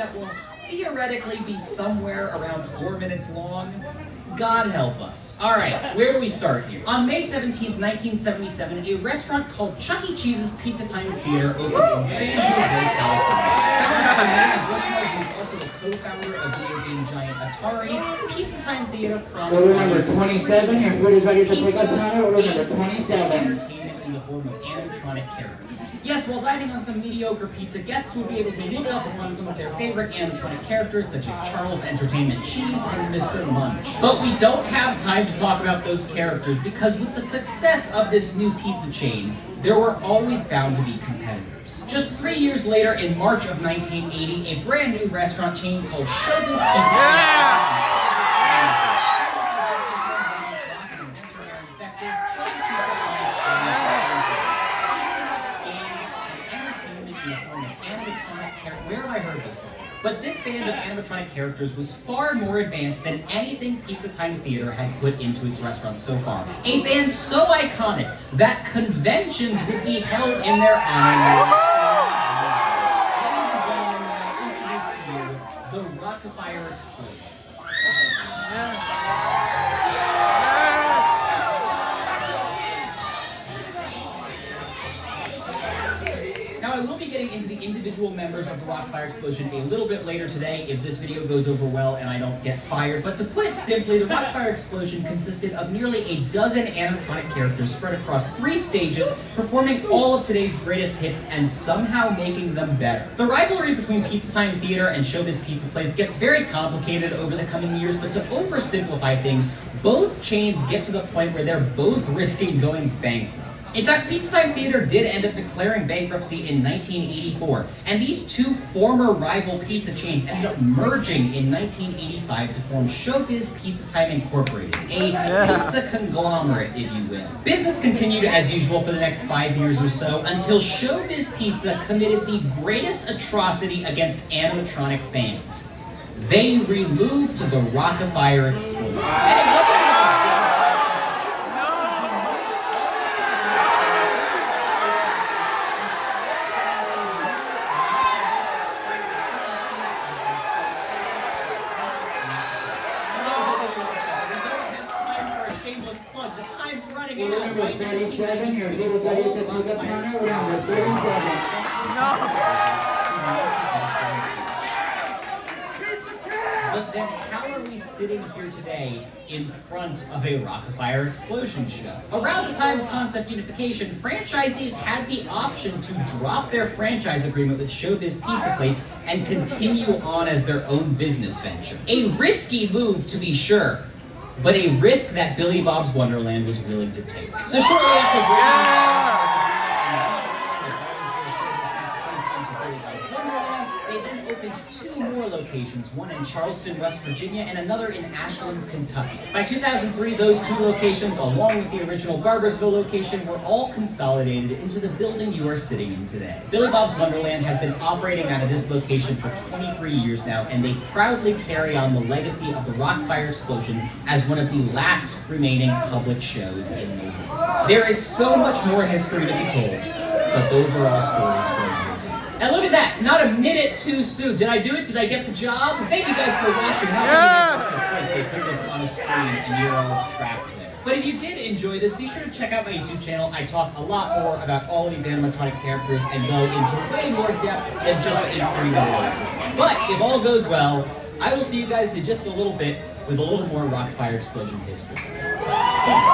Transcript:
that will theoretically be somewhere around 4 minutes long. God help us. All right, where do we start here? On May 17th, 1977, a restaurant called Chuck E. Cheese's Pizza Time Theater opened in San Jose, California. He's also a co-founder of video game giant Atari. Pizza Time Theater prompts order number 27, your food is ready to pick up now. Order number 27. Entertainment in the form of animatronic characters. Yes, while dining on some mediocre pizza, guests will be able to look up upon some of their favorite animatronic characters, such as Charles Entertainment Cheese and Mr. Munch. But we don't have time to talk about those characters because with the success of this new pizza chain, there were always bound to be competitors. Just 3 years later, in March of 1980, a brand new restaurant chain called Showbiz Pizza Where have I heard this before? But this band of animatronic characters was far more advanced than anything Pizza Time Theater had put into its restaurants so far. A band so iconic that conventions would be held in their honor. Ladies and gentlemen, I introduce to you the Rockafire Explosion. Now, I will be getting into the individual members of the Rockafire Explosion a little bit later today if this video goes over well and I don't get fired. But to put it simply, the Rockafire Explosion consisted of nearly a dozen animatronic characters spread across 3 stages, performing all of today's greatest hits and somehow making them better. The rivalry between Pizza Time Theater and Showbiz Pizza Place gets very complicated over the coming years, but to oversimplify things, both chains get to the point where they're both risking going bankrupt. In fact, Pizza Time Theater did end up declaring bankruptcy in 1984, and these two former rival pizza chains ended up merging in 1985 to form Showbiz Pizza Time Incorporated, a pizza conglomerate, if you will. Business continued as usual for the next 5 years or so until Showbiz Pizza committed the greatest atrocity against animatronic fans. They removed the Rockafire Explosion. And it wasn't plug. The time's running out. Order number 37, your food is ready to pick up now. Order number 37. But then how are we sitting here today in front of a Rockafire Explosion show? Around the time of concept unification, franchisees had the option to drop their franchise agreement with Showbiz Pizza Place and continue on as their own business venture. A risky move, to be sure, but a risk that Billy Bob's Wonderland was willing to take. So shortly after they then opened 2 more locations, one in Charleston, West Virginia, and another in Ashland, Kentucky. By 2003, those 2 locations, along with the original Garbersville location, were all consolidated into the building you are sitting in today. Billy Bob's Wonderland has been operating out of this location for 23 years now, and they proudly carry on the legacy of the Rockafire Explosion as one of the last remaining public shows in the world. There is so much more history to be told, but those are all stories for another day. And look at that, not a minute too soon. Did I do it? Did I get the job? Thank you guys for watching. They put this on a screen and you're all trapped there. But if you did enjoy this, be sure to check out my YouTube channel. I talk a lot more about all of these animatronic characters and go into way more depth than just a 3-minute. But if all goes well, I will see you guys in just a little bit with a little more Rockafire Explosion history. Peace.